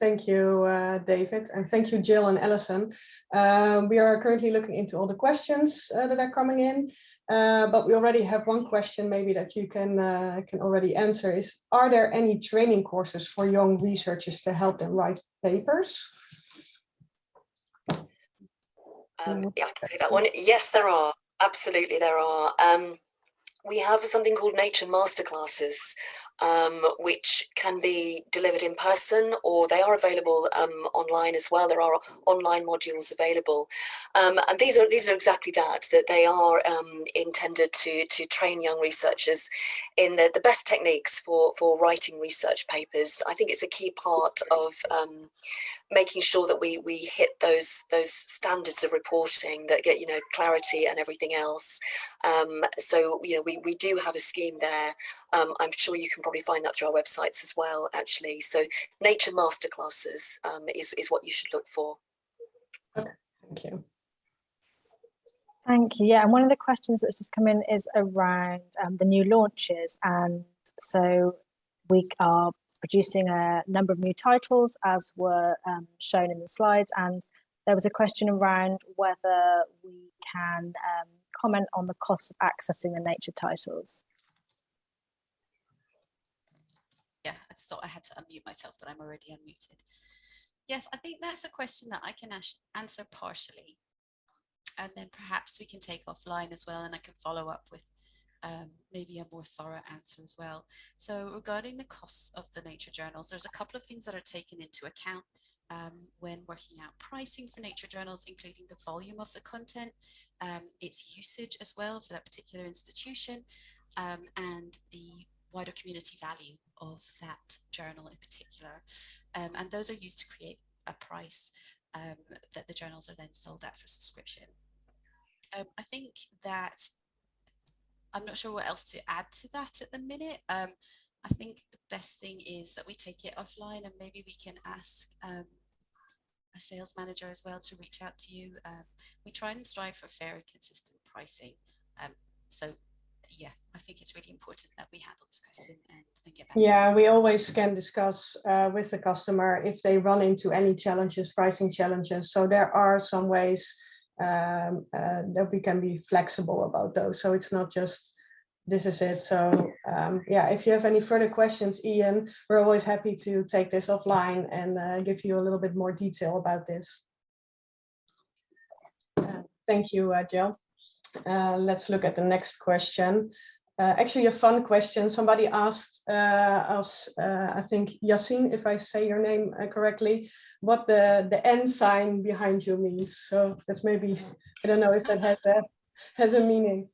[SPEAKER 4] Thank you, David, and thank you, Jill and Alison. We are currently looking into all the questions that are coming in, but we already have one question maybe that you can already answer is, are there any training courses for young researchers to help them write papers?
[SPEAKER 2] Yeah, I can take that one. Yes, there are. Absolutely, there are. We have something called Nature Masterclasses, which can be delivered in person, or they are available online as well. There are online modules available, and these are exactly that they are intended to train young researchers in the best techniques for writing research papers. I think it's a key part of making sure that we hit those standards of reporting that get clarity and everything else. So we do have a scheme there. I'm sure you can probably find that through our websites as well, actually. So Nature Masterclasses is what you should look for.
[SPEAKER 4] Okay, thank you.
[SPEAKER 5] Thank you. Yeah, and one of the questions that's just come in is around the new launches. And so we are producing a number of new titles, as were shown in the slides. And there was a question around whether we can comment on the cost of accessing the Nature titles.
[SPEAKER 3] Yeah, I just thought I had to unmute myself, but I'm already unmuted. Yes, I think that's a question that I can answer partially. And then perhaps we can take offline as well, and I can follow up with maybe a more thorough answer as well. So regarding the costs of the Nature journals, there's a couple of things that are taken into account when working out pricing for Nature journals, including the volume of the content, its usage as well for that particular institution, and the wider community value of that journal in particular. And those are used to create a price that the journals are then sold at for subscription. I think that I'm not sure what else to add to that at the minute. I think the best thing is that we take it offline, and maybe we can ask a sales manager as well to reach out to you. We try and strive for fair and consistent pricing. So yeah, I think it's really important that we handle this question and get back to
[SPEAKER 4] Yeah, we always can discuss with the customer if they run into any challenges, pricing challenges. So there are some ways that we can be flexible about those. So it's not just this is it. So yeah, if you have any further questions, Ian, we're always happy to take this offline and give you a little bit more detail about this. Thank you, Jill. Let's look at the next question. Actually, a fun question. Somebody asked us, I think Yassine, if I say your name correctly, what the N sign behind you means. So that's maybe, I don't know if that has a meaning.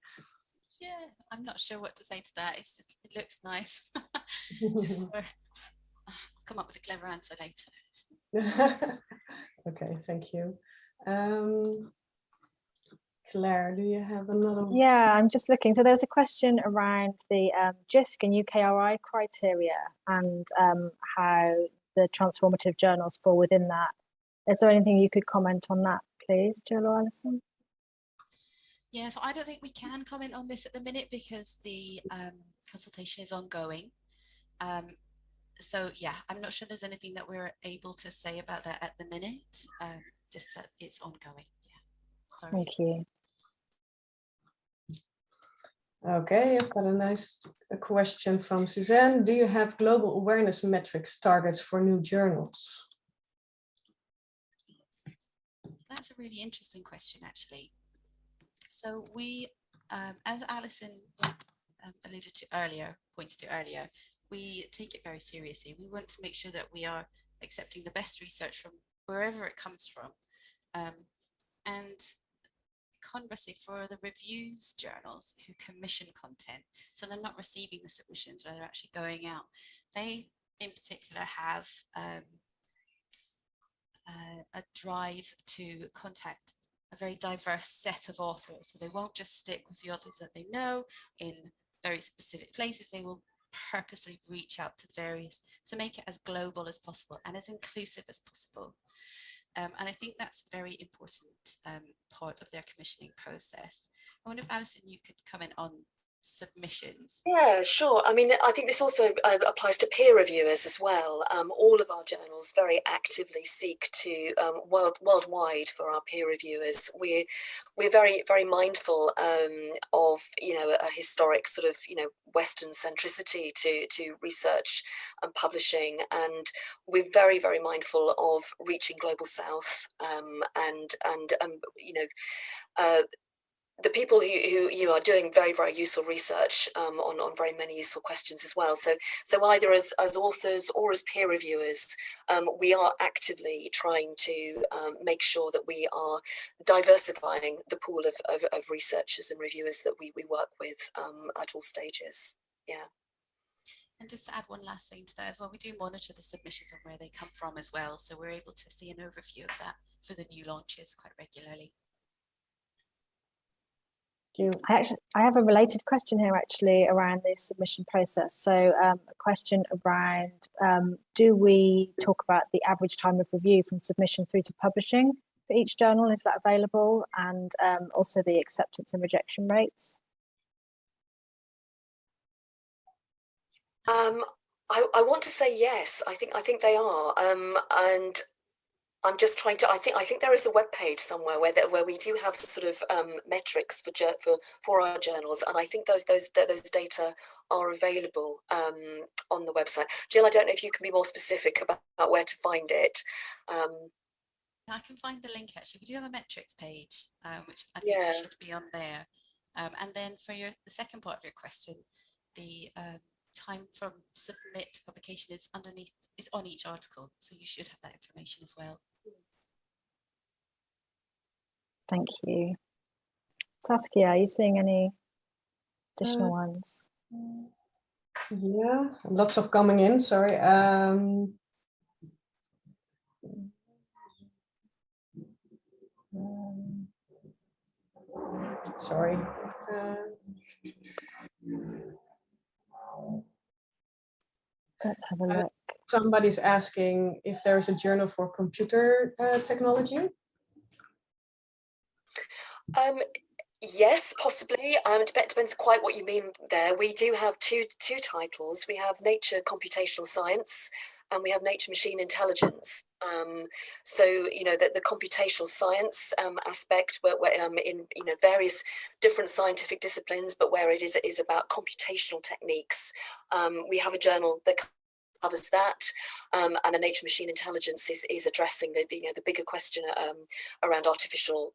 [SPEAKER 3] Yeah, I'm not sure what to say to that. It's just, it looks nice. Just for, I'll come up with a clever answer later.
[SPEAKER 4] Okay, thank you. Claire, do you have another one?
[SPEAKER 5] Yeah, I'm just looking. So there's a question around the JISC and UKRI criteria and how the transformative journals fall within that. Is there anything you could comment on that, please, Jill or Alison?
[SPEAKER 3] Yeah, so I don't think we can comment on this at the minute because the consultation is ongoing. So yeah, I'm not sure there's anything that we're able to say about that at the minute, just that it's ongoing. Yeah, sorry.
[SPEAKER 5] Thank you.
[SPEAKER 4] Okay, I've got a question from Suzanne. Do you have global awareness metrics targets for new journals?
[SPEAKER 3] That's a really interesting question, actually. So we, as Alison alluded to earlier, pointed to earlier, we take it very seriously. We want to make sure that we are accepting the best research from wherever it comes from. And conversely, for the reviews journals who commission content, so they're not receiving the submissions, but they're actually going out, they in particular have a drive to contact a very diverse set of authors. So they won't just stick with the authors that they know in very specific places. They will purposely reach out to various to make it as global as possible and as inclusive as possible. And I think that's a very important part of their commissioning process. I wonder if Alison, you could comment on submissions.
[SPEAKER 2] Yeah, sure. I mean, I think this also applies to peer reviewers as well. All of our journals very actively seek to worldwide for our peer reviewers. We're very, very mindful of, you know, a historic sort of, you know, Western centricity to research and publishing, and we're very, very mindful of reaching global South and you know. The people who are doing very, very useful research on very many useful questions as well. So either as authors or as peer reviewers, we are actively trying to make sure that we are diversifying the pool of researchers and reviewers that we work with at all stages. Yeah.
[SPEAKER 3] And just to add one last thing to that as well, we do monitor the submissions and where they come from as well. So we're able to see an overview of that for the new launches quite regularly.
[SPEAKER 5] I have a related question here actually around the submission process. So a question around, do we talk about the average time of review from submission through to publishing for each journal? Is that available? And also the acceptance and rejection rates?
[SPEAKER 2] I want to say yes. I think they are, and I'm just trying to. I think there is a web page somewhere where we do have sort of metrics for our journals, and I think those data are available on the website. Jill, I don't know if you can be more specific about where to find it.
[SPEAKER 3] I can find the link actually. We do have a metrics page, which I think should be on there. And then for the second part of your question, the time from submit to publication is on each article, so you should have that information as well.
[SPEAKER 5] Thank you. Saskia, are you seeing any additional ones?
[SPEAKER 4] Yeah, lots of coming in, sorry. Sorry.
[SPEAKER 5] Let's have a look.
[SPEAKER 4] Somebody's asking if there's a journal for computer technology.
[SPEAKER 2] Yes, possibly. It depends quite what you mean there. We do have two titles. We have Nature Computational Science and we have Nature Machine Intelligence. So, you know, the computational science aspect where in, you know, various different scientific disciplines, but where it is about computational techniques. We have a journal that covers that, and the Nature Machine Intelligence is addressing the bigger question around artificial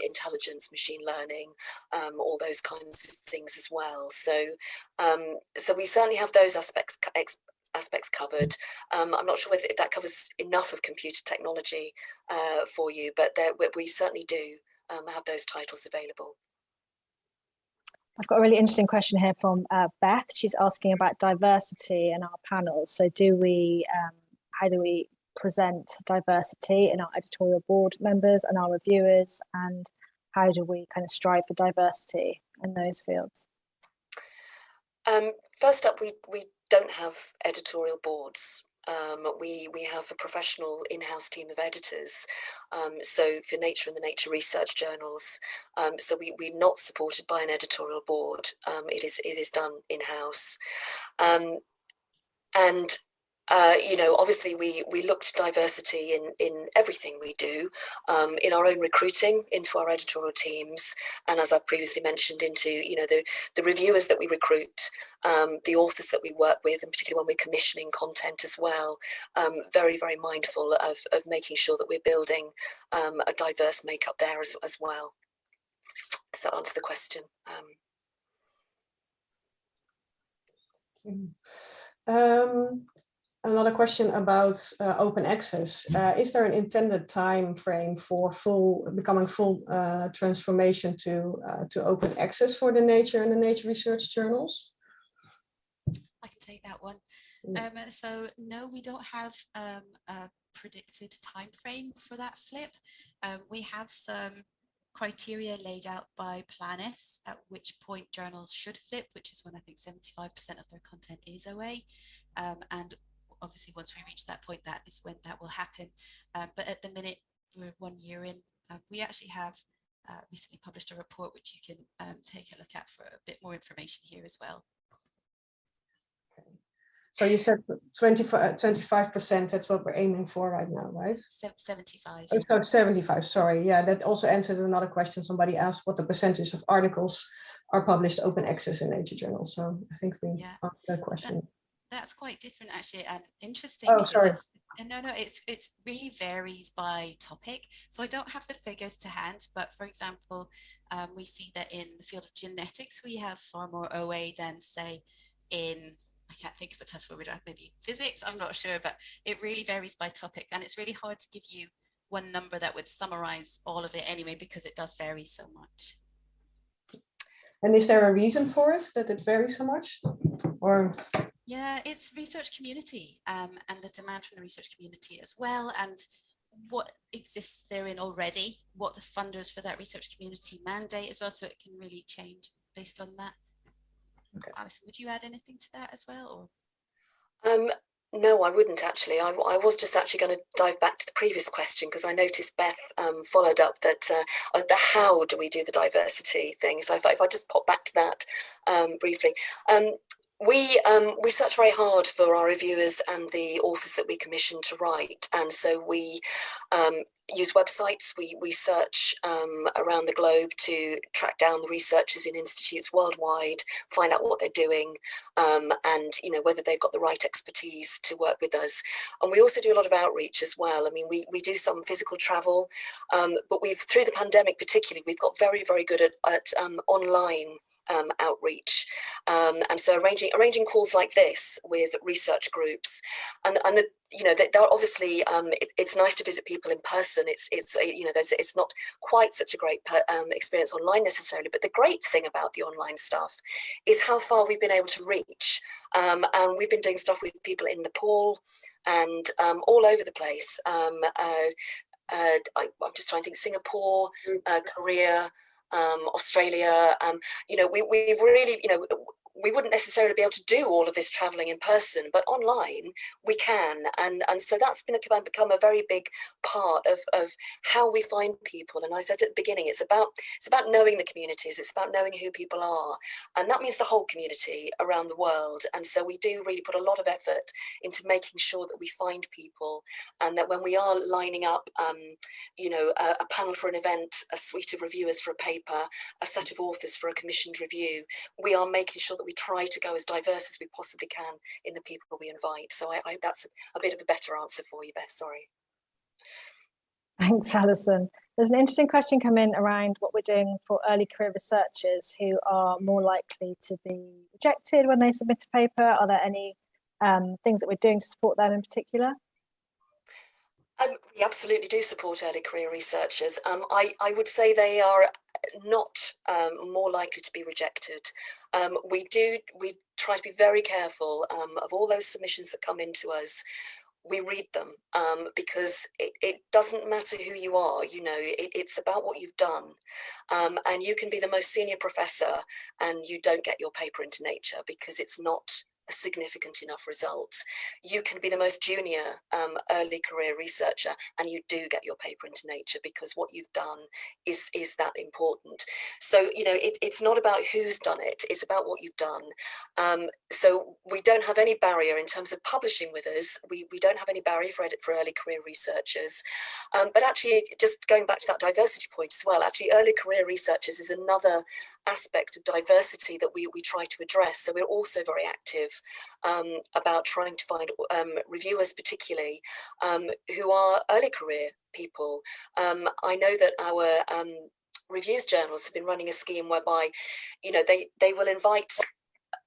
[SPEAKER 2] intelligence, machine learning, all those kinds of things as well. So so we certainly have those aspects covered. I'm not sure if that covers enough of computer technology for you, but we certainly do have those titles available.
[SPEAKER 5] I've got a really interesting question here from Beth. She's asking about diversity in our panels. So how do we present diversity in our editorial board members and our reviewers, and how do we kind of strive for diversity in those fields?
[SPEAKER 2] First up, we don't have editorial boards. We have a professional in-house team of editors, so for Nature and the Nature Research journals. So we're not supported by an editorial board. It is done in-house, and obviously we look to diversity in everything we do, in our own recruiting into our editorial teams, and as I've previously mentioned, into the reviewers that we recruit, the authors that we work with, and particularly when we're commissioning content as well. Very, very mindful of making sure that we're building a diverse makeup there as well. Does that answer the question?
[SPEAKER 4] Another question about open access. Is there an intended time frame for becoming full transformation to open access for the Nature and the Nature Research journals?
[SPEAKER 3] I can take that one. So no, we don't have a predicted time frame for that flip. We have some criteria laid out by Planis at which point journals should flip, which is when I think 75% of their content is OA, and obviously once we reach that point, that is when that will happen. But at the minute, we're 1 year in. We actually have recently published a report which you can take a look at for a bit more information here as well.
[SPEAKER 4] Okay. So you said 25%, that's what we're aiming for right now, right?
[SPEAKER 3] 75.
[SPEAKER 4] Oh, so 75, sorry. Yeah, that also answers another question. Somebody asked what the percentage of articles are published open access in Nature Journal. So I think we answered that question.
[SPEAKER 3] That's quite different actually, and interesting.
[SPEAKER 4] Oh, sorry.
[SPEAKER 3] It's really varies by topic. So I don't have the figures to hand, but for example, we see that in the field of genetics, we have far more OA than say in, I can't think of a test where we don't have maybe physics, I'm not sure, but it really varies by topic, and it's really hard to give you one number that would summarize all of it anyway, because it does vary so much.
[SPEAKER 4] And is there a reason for it, that it varies so much? Or
[SPEAKER 3] yeah, it's research community, and the demand from the research community as well, and what exists therein already, what the funders for that research community mandate as well, so it can really change based on that. Okay. Alison, would you add anything to that as well? Or?
[SPEAKER 2] No, I wouldn't actually. I was just actually going to dive back to the previous question, because I noticed Beth followed up that the how do we do the diversity thing. So if I just pop back to that briefly. We search very hard for our reviewers and the authors that we commission to write, and so we use websites. We search around the globe to track down the researchers in institutes worldwide, find out what they're doing, and whether they've got the right expertise to work with us. And we also do a lot of outreach as well. I mean, we do some physical travel, but through the pandemic particularly, we've got very, very good at online outreach, and so arranging calls like this with research groups, and they're obviously it's nice to visit people in person. It's not quite such a great experience online necessarily, but the great thing about the online stuff is how far we've been able to reach, and we've been doing stuff with people in Nepal and all over the place. I'm just trying to think: Singapore, Korea, Australia. We've really, we wouldn't necessarily be able to do all of this traveling in person, but online we can, and so that's become a very big part of how we find people. And I said at the beginning, it's about knowing the communities, it's about knowing who people are, and that means the whole community around the world. And so we do really put a lot of effort into making sure that we find people, and that when we are lining up a panel for an event, a suite of reviewers for a paper, a set of authors for a commissioned review, we are making sure that we try to go as diverse as we possibly can in the people we invite. So I that's a bit of a better answer for you, Beth, sorry.
[SPEAKER 5] Thanks, Alison. There's an interesting question come in around what we're doing for early career researchers who are more likely to be rejected when they submit a paper. Are there any things that we're doing to support them in particular?
[SPEAKER 2] We absolutely do support early career researchers. I would say they are not more likely to be rejected. We try to be very careful of all those submissions that come into us. We read them because it doesn't matter who you are, you know, it's about what you've done. And you can be the most senior professor and you don't get your paper into Nature because it's not a significant enough result. You can be the most junior early career researcher and you do get your paper into Nature because what you've done is that important. So, you know, it's not about who's done it, it's about what you've done. So we don't have any barrier in terms of publishing with us. We don't have any barrier for early career researchers. But actually, just going back to that diversity point as well, actually early career researchers is another aspect of diversity that we try to address. So we're also very active about trying to find reviewers particularly who are early career people. I know that our reviews journals have been running a scheme whereby, you know, they will invite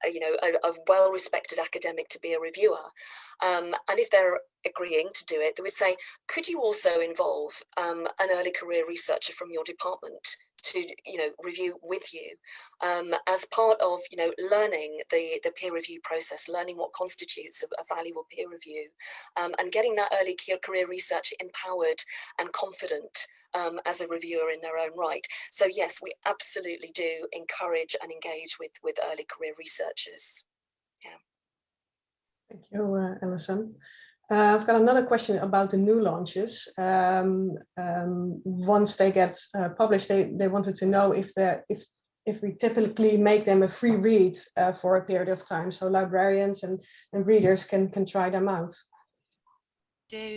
[SPEAKER 2] you know, a well-respected academic to be a reviewer. And if they're agreeing to do it, they would say, could you also involve an early career researcher from your department to, you know, review with you as part of, you know, learning the peer review process, learning what constitutes a valuable peer review, and getting that early career researcher empowered and confident as a reviewer in their own right. So yes, we absolutely do encourage and engage with early career researchers. Yeah.
[SPEAKER 4] Thank you, Alison. I've got another question about the new launches. Once they get published, they wanted to know if we typically make them a free read for a period of time, so librarians and readers can try them out.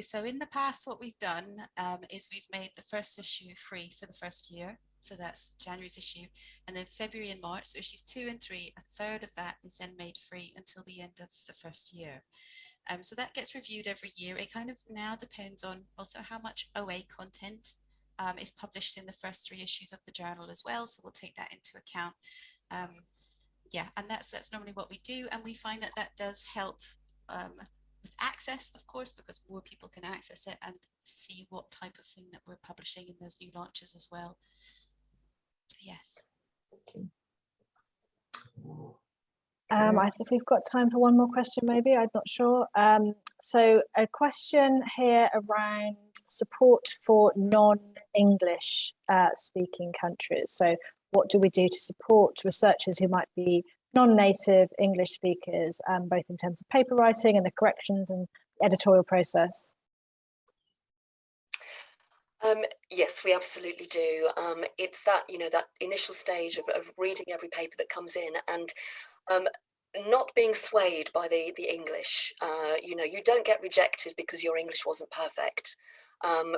[SPEAKER 3] So in the past, what we've done is we've made the first issue free for the first year. So that's January's issue. And then February and March, so issues 2 and 3, a third of that is then made free until the end of the first year. So that gets reviewed every year. It kind of now depends on also how much OA content is published in the first 3 issues of the journal as well. So we'll take that into account. Yeah, and that's normally what we do. And we find that that does help with access, of course, because more people can access it and see what type of thing that we're publishing in those new launches as well. Yes.
[SPEAKER 4] Okay.
[SPEAKER 5] I think we've got time for one more question, maybe. I'm not sure. So a question here around support for non-English speaking countries. So what do we do to support researchers who might be non-native English speakers, both in terms of paper writing and the corrections and editorial process?
[SPEAKER 2] Yes, we absolutely do. It's that, you know, that initial stage of reading every paper that comes in and not being swayed by the English. You know, you don't get rejected because your English wasn't perfect.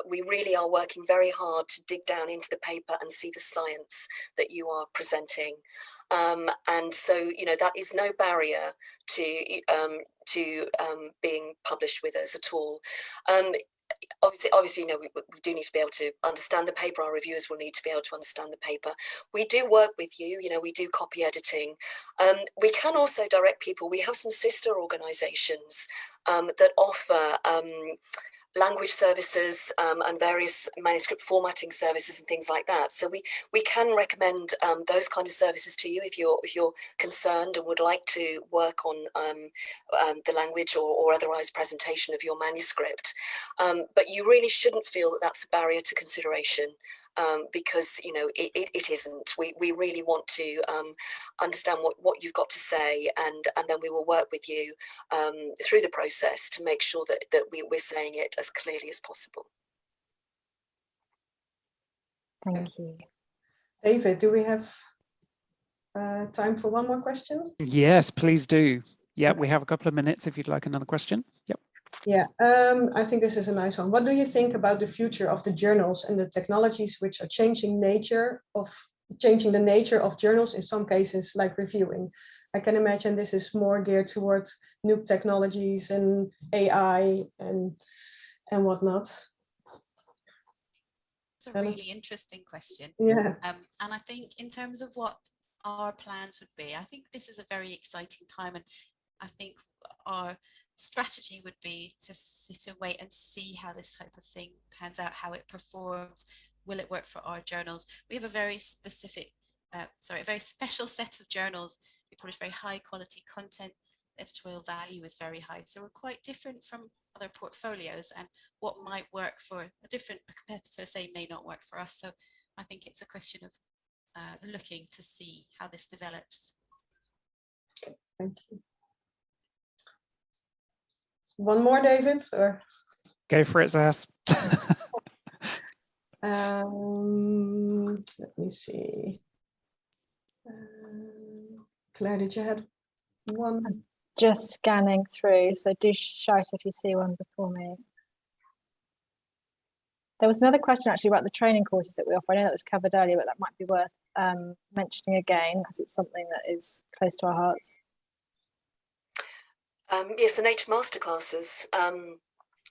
[SPEAKER 2] We really are working very hard to dig down into the paper and see the science that you are presenting. And so, you know, that is no barrier to being published with us at all. Obviously, you know, we do need to be able to understand the paper. Our reviewers will need to be able to understand the paper. We do work with you, you know, we do copy editing. We can also direct people. We have some sister organisations that offer language services and various manuscript formatting services and things like that. So we can recommend those kind of services to you if you're concerned and would like to work on the language or otherwise presentation of your manuscript. But you really shouldn't feel that that's a barrier to consideration. Because, you know, it isn't. We really want to understand what you've got to say, and then we will work with you through the process to make sure that we're saying it as clearly as possible.
[SPEAKER 5] Thank you.
[SPEAKER 4] David, do we have time for one more question?
[SPEAKER 1] Yes, please do. Yeah, we have a couple of minutes if you'd like another question. Yep.
[SPEAKER 4] Yeah, I think this is a nice one. What do you think about the future of the journals and the technologies which are changing the nature of journals in some cases, like reviewing? I can imagine this is more geared towards new technologies and AI and whatnot.
[SPEAKER 3] It's a really interesting question.
[SPEAKER 4] Yeah.
[SPEAKER 3] And I think in terms of what our plans would be, I think this is a very exciting time, and I think our strategy would be to sit and wait and see how this type of thing pans out, how it performs. Will it work for our journals? We have a very specific, a very special set of journals. We publish very high quality content. Editorial value is very high. So we're quite different from other portfolios, and what might work for a competitor, say, may not work for us. So I think it's a question of looking to see how this develops.
[SPEAKER 4] Okay, thank you. One more, David, or?
[SPEAKER 1] Go for it, Zaz.
[SPEAKER 4] Let me see. Claire, did you have one?
[SPEAKER 5] Just scanning through, so do shout if you see one before me. There was another question actually about the training courses that we offer. I know that was covered earlier, but that might be worth mentioning again, as it's something that is close to our hearts.
[SPEAKER 2] Yes, the Nature Masterclasses.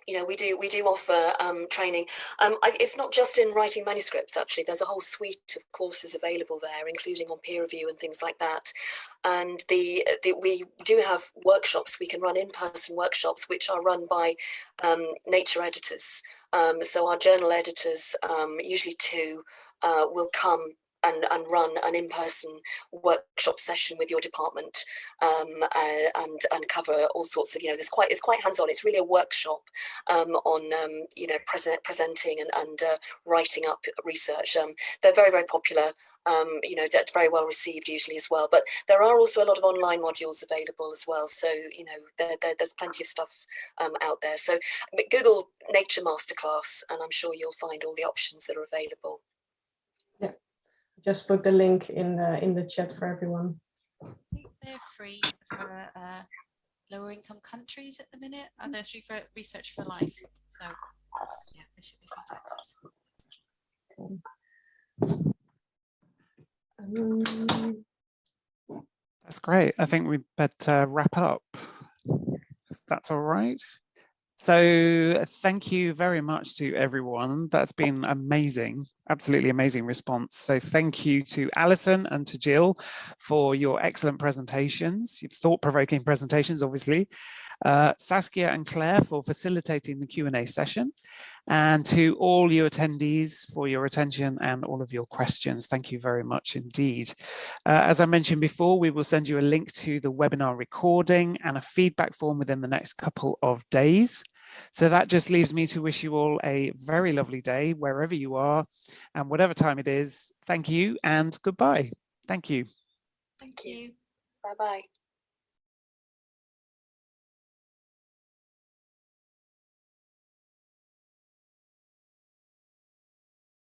[SPEAKER 2] You know, we do offer training. It's not just in writing manuscripts, actually. There's a whole suite of courses available there, including on peer review and things like that. And we do have workshops. We can run in-person workshops, which are run by nature editors. So our journal editors, usually two, will come and run an in-person workshop session with your department, and cover all sorts of, you know, it's quite hands-on. It's really a workshop on you know, presenting and writing up research. They're very, very popular. You know, very well received usually as well. But there are also a lot of online modules available as well. So, you know, there's plenty of stuff out there. So Google Nature Masterclass, and I'm sure you'll find all the options that are available.
[SPEAKER 4] Yeah, just put the link in the chat for everyone.
[SPEAKER 3] I think they're free for lower income countries at the minute, and they're free for Research for Life. So yeah, there should be free to access.
[SPEAKER 1] That's great. I think we better wrap up, if that's all right. So thank you very much to everyone. That's been amazing, absolutely amazing response. So thank you to Alison and to Jill for your excellent presentations, thought-provoking presentations, obviously. Saskia and Claire for facilitating the Q&A session, and to all you attendees for your attention and all of your questions. Thank you very much indeed. As I mentioned before, we will send you a link to the webinar recording and a feedback form within the next couple of days. So that just leaves me to wish you all a very lovely day wherever you are and whatever time it is. Thank you and goodbye. Thank you.
[SPEAKER 3] Thank you.
[SPEAKER 2] Bye-bye.